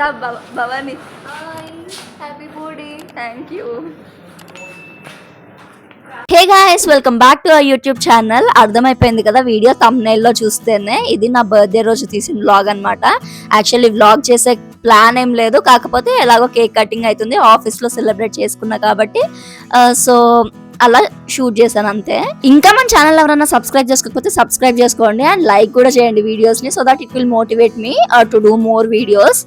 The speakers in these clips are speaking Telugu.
Bhavani happy birthday. Thank you. Hey guys, welcome back to our YouTube channel. అర్థమైపోయింది కదా వీడియో థంబ్నైల్ లో చూస్తేనే, ఇది నా బర్త్డే రోజు తీసిన వ్లాగ్ అనమాట. యాక్చువల్లీ వ్లాగ్ చేసే ప్లాన్ ఏం లేదు, కాకపోతే ఎలాగో కేక్ కటింగ్ అవుతుంది, ఆఫీస్ లో సెలబ్రేట్ చేసుకున్నా కాబట్టి సో అలా షూట్ చేశాను అంతే. ఇంకా మన ఛానల్ ఎవరైనా సబ్స్క్రైబ్ చేసుకోకపోతే సబ్స్క్రైబ్ చేసుకోండి అండ్ లైక్ కూడా చేయండి వీడియోస్ ని, so that it will motivate me to do more videos.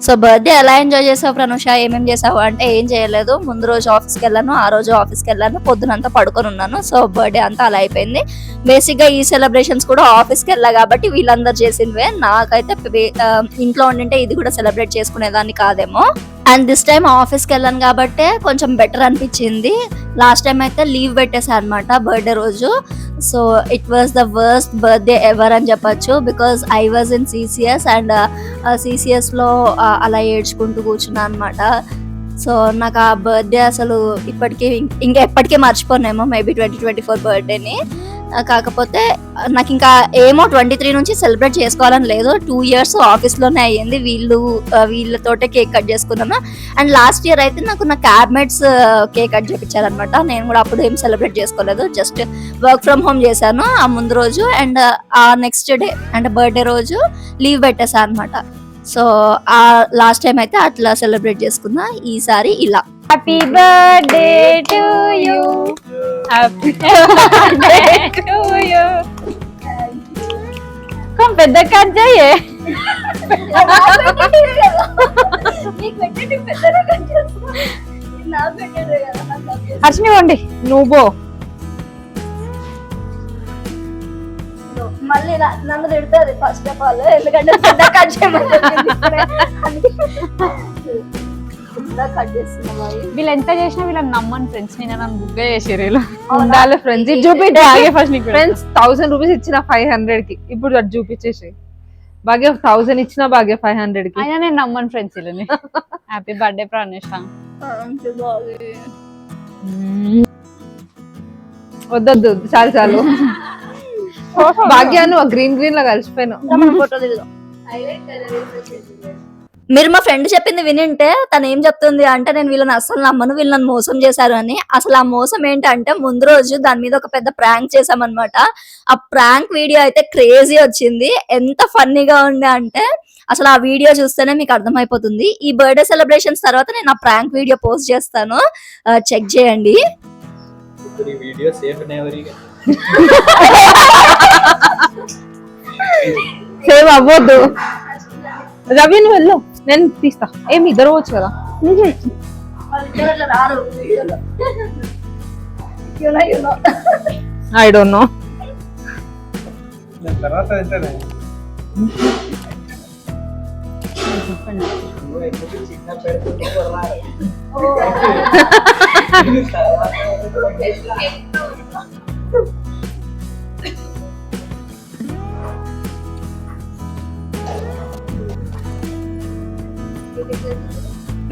So birthday ఎలా ఎంజాయ్ చేసావు ప్రనుష, ఏమేమి చేసావు అంటే ఏం చేయలేదు. ముందు రోజు ఆఫీస్కి వెళ్ళాను, ఆ రోజు ఆఫీస్కి వెళ్ళాను, పొద్దునంతా పడుకొని ఉన్నాను. సో బర్త్డే అంతా అలా అయిపోయింది. బేసిక్ గా ఈ సెలబ్రేషన్స్ కూడా ఆఫీస్కి వెళ్ళా కాబట్టి వీళ్ళందరూ చేసినవే. నాకైతే ఇంట్లో ఉండింటే ఇది కూడా సెలబ్రేట్ చేసుకునేదాన్ని కాదేమో. అండ్ దిస్ టైమ్ ఆఫీస్కి వెళ్ళాను కాబట్టి కొంచెం బెటర్ అనిపించింది. లాస్ట్ టైం అయితే లీవ్ పెట్టేసా అనమాట బర్త్డే రోజు. So it was the worst birthday ever అని చెప్పొచ్చు, because I was in CCS and CCS లో అలా ఏడ్చుకుంటూ కూర్చున్నా అనమాట. సో నాకు ఆ బర్త్డే అసలు ఇప్పటికీ ఇంకా ఎప్పటికీ మర్చిపోనేమో, మేబీ 2024 బర్త్డేని. కాకపోతే నాకు ఇంకా ఏమో 23 నుంచి సెలబ్రేట్ చేసుకోవాలని లేదు. 2 years ఆఫీస్లోనే అయ్యింది. వీళ్ళతోటే కేక్ కట్ చేసుకున్నాను. అండ్ లాస్ట్ ఇయర్ అయితే నాకు నా క్యాబ్మేట్స్ కేక్ కట్ చేయించారనమాట. నేను కూడా అప్పుడు ఏం సెలబ్రేట్ చేసుకోలేదు, జస్ట్ వర్క్ ఫ్రమ్ హోమ్ చేశాను ఆ ముందు రోజు. అండ్ ఆ నెక్స్ట్ డే అంటే బర్త్డే రోజు లీవ్ పెట్టేసా అనమాట. సో ఆ లాస్ట్ టైం అయితే అట్లా సెలబ్రేట్ చేసుకున్నా, ఈసారి ఇలా. Happy birthday to you, happy birthday to you. Come పెద్ద కట్ చేయే. హర్షిని వండి నువ్వు పో. మళ్ళీ నన్ను తిడుతుంది ఫస్ట్ ఆఫ్ ఆల్, ఎందుకంటే కట్ వీళ్ళు ఎంత చేసినా వీళ్ళని నమ్మని ఫ్రెండ్స్. నేను నన్ను బుక్ చేసారు వీళ్ళు ఉండాలి ఫ్రెండ్స్. ఇది చూపించే ఫస్ట్ ఫ్రెండ్స్ 1000 రూపీస్ ఇచ్చిన 500 కి, ఇప్పుడు అది చూపించేసి భాగ్య 1000 ఇచ్చిన భాగ్య 500 కి. అయినా నేను నమ్మను ఫ్రెండ్స్ వీళ్ళని. Happy birthday Pranesha. వద్దొద్దు చాలు చాలు. భాగ్య నువ్వు గ్రీన్ లా కలిసిపోయినావు. మీరు మా ఫ్రెండ్ చెప్పింది వినింటే తను ఏం చెప్తుంది అంటే, నేను వీళ్ళని అస్సలు నమ్మను, వీళ్ళని మోసం చేశారు అని. అసలు ఆ మోసం ఏంటంటే, ముందు రోజు దాని మీద ఒక పెద్ద ప్రాంక్ చేసామన్నమాట. ఆ ప్రాంక్ వీడియో అయితే క్రేజీ వచ్చింది. ఎంత ఫన్నీగా ఉండే అంటే అసలు ఆ వీడియో చూస్తేనే మీకు అర్థమైపోతుంది. ఈ బర్త్డే సెలబ్రేషన్స్ తర్వాత నేను ఆ ప్రాంక్ వీడియో పోస్ట్ చేస్తాను, చెక్ చేయండి. సేవ్ అవ్వద్దు రవి, నువ్వు వెళ్ళు, నేను తీస్తా. ఏమి ఇద్దరు వచ్చు కదా. I don't no.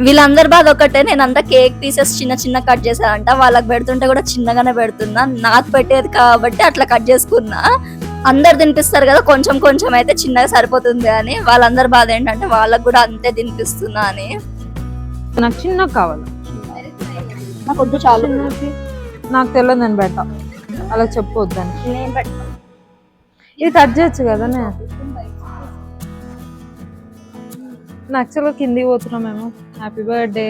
వీళ్ళందరి బాధ ఒకటే, నేను అంతా కేక్ పీసెస్ చిన్న చిన్న కట్ చేశానంట. వాళ్ళకి పెడుతుంటే కూడా చిన్నగానే పెడుతున్నా, నాకు పెట్టేది కాబట్టి అట్లా కట్ చేసుకున్నా. అందరు తినిపిస్తారు కదా, కొంచెం కొంచెం అయితే చిన్నగా సరిపోతుంది అని. వాళ్ళందరి బాధ ఏంటంటే వాళ్ళకి కూడా అంతే తినిపిస్తున్నా అని. నాకు చిన్న కావాలి, నాకు వద్దు చాలు. నాకు తెలియదు, నేను పెడతా. అలా చెప్పొద్దని. ఇది కట్ చేయొచ్చు కదా. యాక్చువల్గా కింది పోతున్నాం మేము. Happy birthday.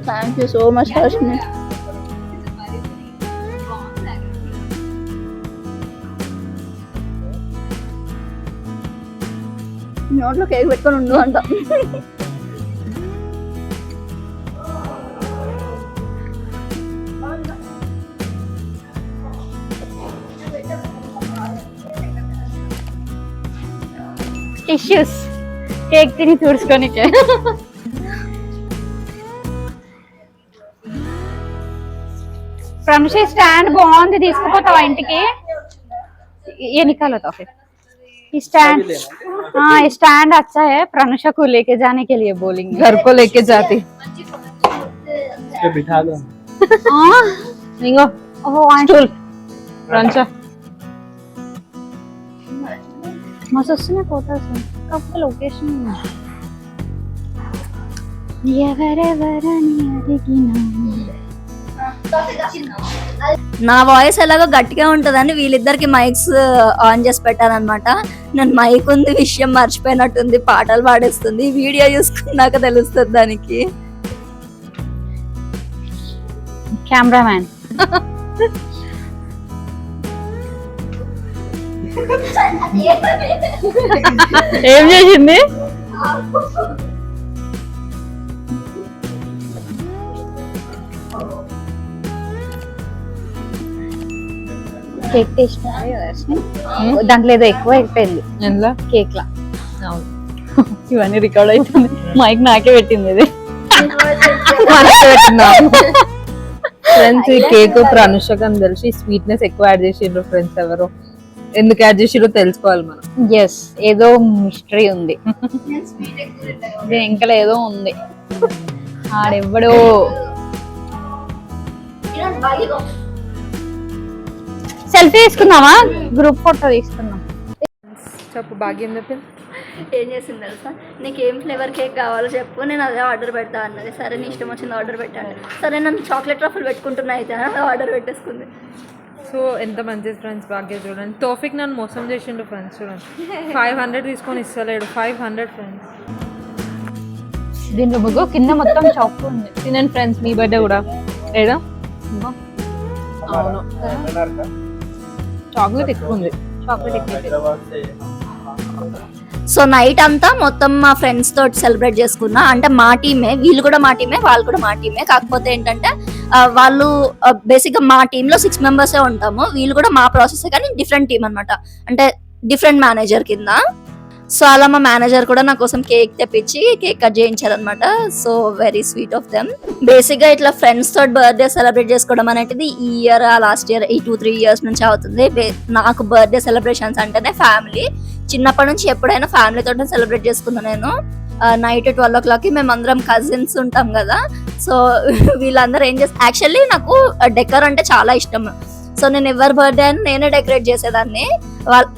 Thank you so much Harshini. నోట్లో కేక్ పెట్టుకొని ఉండు అంట. టిష్యూస్ కేక్ తిని తుడుచుకోనికే. प्रनुषी स्टैंड बहुत తీసుకుపోతావా ఇంటికి ये निकालो तो फिर स्टैंड हाँ स्टैंड अच्छा है प्रनुषा को लेके जाने के लिए बोलेंगे घर को लेके जाती बिठा दो हाँ स्टूल प्रनुषा మస్తు వస్తున్నాయి ఫోటోస్, కాకపోతే లొకేషన్ ఎవరెవరని అడిగినా. నా వాయిస్ ఎలాగో గట్టిగా ఉంటదని వీళ్ళిద్దరికి మైక్స్ ఆన్ చేసి పెట్టాను అనమాట. నేను మైక్ ఉంది విషయం మర్చిపోయినట్టుంది, పాటలు పాడేస్తుంది. వీడియో చూసుకున్నాక తెలుస్తుంది దానికి. కెమెరామ్యాన్ ఏం చేసింది? కేక్ టేస్ట్ దాంట్లో ఏదో ఎక్కువ అయిపోయింది ఎందులో? కేక్ లా. అవును. ఇవన్నీ రికార్డ్ అవుతుంది. మైక్ నాకే పెట్టింది ఇది. ఫ్రెండ్స్ ఈ కేక్ ప్రనుషకు అని తెలిసి స్వీట్నెస్ ఎక్కువ యాడ్ చేసిండ్రు ఫ్రెండ్స్. ఎవరు ఎందుకు యాడ్ చేసిరో తెలుసుకోవాలి మనం. ఎస్, ఏదో మిస్టరీ ఉంది దీని ఇంకా ఏదో ఉంది. ఆడెవ్వడో సెల్ఫీ తీసుకుందామా, గ్రూప్ ఫోటో తీసుకుందాం. చెప్పు భాగ్యం చెప్పింది. ఏం చేసింది తెలుసా, నీకు ఏం ఫ్లేవర్ కేక్ కావాలో చెప్పు, నేను అదే ఆర్డర్ పెడతా అన్నది. సరే నీ ఇష్టం వచ్చింది ఆర్డర్ పెట్టాను. సరే నన్ను చాక్లెట్ ట్రఫుల్ పెట్టుకుంటున్నా అయితే ఆర్డర్ పెట్టేసుకుంది. సో ఎంత మంచిది ఫ్రెండ్స్ భాగ్య చూడండి. తోఫిక్ నన్ను మోసం చేసిండు ఫ్రెండ్స్. చూడండి 500 తీసుకొని ఇస్తలేడు. 500 ఫ్రెండ్స్. దీంట్లో ముగ్గు కింద మొత్తం చాక్ ఉంది. తినండి ఫ్రెండ్స్, మీ బర్త్డే కూడా. ఏడా? అవును, చాక్లెట్ ఎక్కువ ఉంది. చాక్లెట్ ఎక్కువ. సో నైట్ అంతా మొత్తం మా ఫ్రెండ్స్ తోటి సెలబ్రేట్ చేసుకున్నా. అంటే మా టీమే, వీళ్ళు కూడా మా టీమే, వాళ్ళు కూడా మా టీమే. కాకపోతే ఏంటంటే వాళ్ళు బేసిక్గా మా టీంలో 6 మెంబర్సే ఉంటాము. వీళ్ళు కూడా మా ప్రాసెస్ కానీ డిఫరెంట్ టీమ్ అనమాట, అంటే డిఫరెంట్ మేనేజర్ కింద. సో అలా మా మేనేజర్ కూడా నా కోసం కేక్ తెప్పించి కేక్ కట్ చేయించారనమాట. So very sweet of them. Basic గా ఇట్లా ఫ్రెండ్స్ తోటి బర్త్డే సెలబ్రేట్ చేసుకోవడం అనేది ఈ ఇయర్ లాస్ట్ ఇయర్ ఈ 2-3 ఇయర్స్ నుంచి అవుతుంది. నాకు బర్త్డే సెలబ్రేషన్స్ అంటేనే ఫ్యామిలీ. చిన్నప్పటి నుంచి ఎప్పుడైనా ఫ్యామిలీ తోటి సెలబ్రేట్ చేసుకున్నా నేను. నైట్ 12 o'clock మేము అందరం కజిన్స్ ఉంటాం కదా. సో వీళ్ళందరూ ఏం చేస్తారు, యాక్చువల్లీ నాకు డెకర్ అంటే చాలా ఇష్టం. సో నేను ఎవరి బర్త్డే అని నేనే డెకరేట్ చేసేదాన్ని.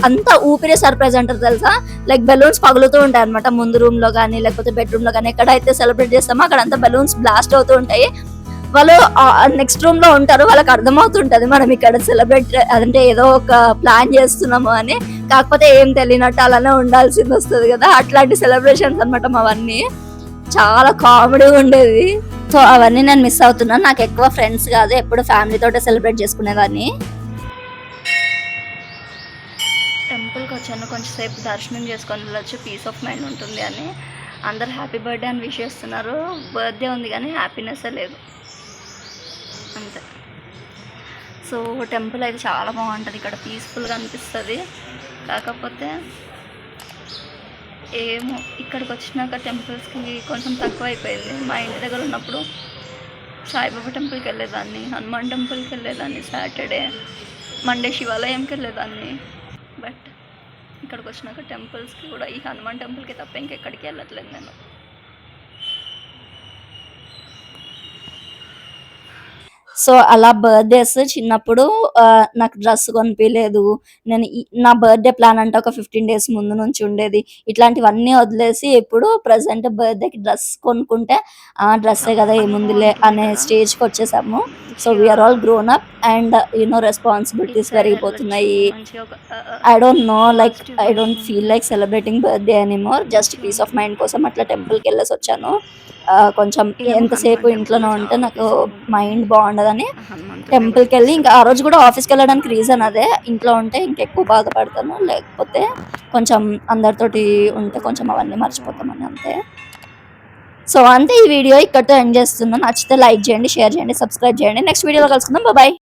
అంతా ఊపిరే సర్ప్రైజ్ అంటారు తెలుసా. లైక్ బెలూన్స్ పగులుతూ ఉంటాయి అనమాట, ముందు రూమ్ లో కానీ లేకపోతే బెడ్రూమ్ లో కానీ ఎక్కడైతే సెలబ్రేట్ చేస్తామో అక్కడ అంతా బెలూన్స్ బ్లాస్ట్ అవుతూ ఉంటాయి. వాళ్ళు నెక్స్ట్ రూమ్ లో ఉంటారు, వాళ్ళకి అర్థమవుతుంటది మనం ఇక్కడ సెలబ్రేట్ అంటే ఏదో ఒక ప్లాన్ చేస్తున్నాము అని. కాకపోతే ఏం తెలియనట్టు అలానే ఉండాల్సింది వస్తుంది కదా. అట్లాంటి సెలబ్రేషన్స్ అనమాట మావన్నీ. చాలా కామెడీగా ఉండేది. సో అవన్నీ నేను మిస్ అవుతున్నాను. నాకు ఎక్కువ ఫ్రెండ్స్ కాదు, ఎప్పుడు ఫ్యామిలీ తోటే సెలబ్రేట్ చేసుకునేదాన్ని. టెంపుల్కి వచ్చాను, కొంచెం సేపు దర్శనం చేసుకొని వెళ్ళొచ్చు, పీస్ ఆఫ్ మైండ్ ఉంటుంది అని. అందరు హ్యాపీ బర్త్డే అని విష్ చేస్తున్నారు. బర్త్డే ఉంది కానీ హ్యాపీనెస్ లేదు అంతే. సో టెంపుల్ అయితే చాలా బాగుంటుంది, ఇక్కడ పీస్ఫుల్గా అనిపిస్తుంది. కాకపోతే ఏమో ఇక్కడికి వచ్చినాక టెంపుల్స్కి కొంచెం తక్కువ అయిపోయింది. మా ఇంటి దగ్గర ఉన్నప్పుడు సాయిబాబా టెంపుల్కి వెళ్ళేదాన్ని, హనుమాన్ టెంపుల్కి వెళ్ళేదాన్ని, సాటర్డే మండే శివాలయంకి వెళ్ళేదాన్ని. బట్ ఇక్కడికి వచ్చినాక టెంపుల్స్కి కూడా ఈ హనుమాన్ టెంపుల్కి తప్ప ఇంకెక్కడికి వెళ్ళట్లేదు నేను. సో అలా బర్త్డేస్ చిన్నప్పుడు నాకు డ్రెస్ కొనిపించలేదు. నేను నా బర్త్డే ప్లాన్ అంటే ఒక 15 days ముందు నుంచి ఉండేది. ఇట్లాంటివన్నీ వదిలేసి ఇప్పుడు ప్రజెంట్ బర్త్డేకి డ్రెస్ కొనుక్కుంటే ఆ డ్రెస్సే కదా ఏముందిలే అనే స్టేజ్కి వచ్చేసాము. So we are all grown up and responsibilities పెరిగిపోతున్నాయి. I don't know, like I don't feel like celebrating birthday anymore. Just peace of mind కోసం అట్లా టెంపుల్కి వెళ్ళేసి వచ్చాను. కొంచెం ఎంతసేపు ఇంట్లోనే ఉంటే నాకు మైండ్ బాగుండదని టెంపుల్కి వెళ్ళి, ఇంకా ఆ రోజు కూడా ఆఫీస్కి వెళ్ళడానికి రీజన్ అదే. ఇంట్లో ఉంటే ఇంకెక్కువ బాధపడతాను, లేకపోతే కొంచెం అందరితోటి ఉంటే కొంచెం అవన్నీ మర్చిపోతామని అంతే. సో అంతే, ఈ వీడియో ఇక్కడితో ఎండ్ చేస్తున్నాను. నచ్చితే లైక్ చేయండి, షేర్ చేయండి, సబ్స్క్రైబ్ చేయండి. నెక్స్ట్ వీడియోలో కలుసుకుందాం. బాయ్.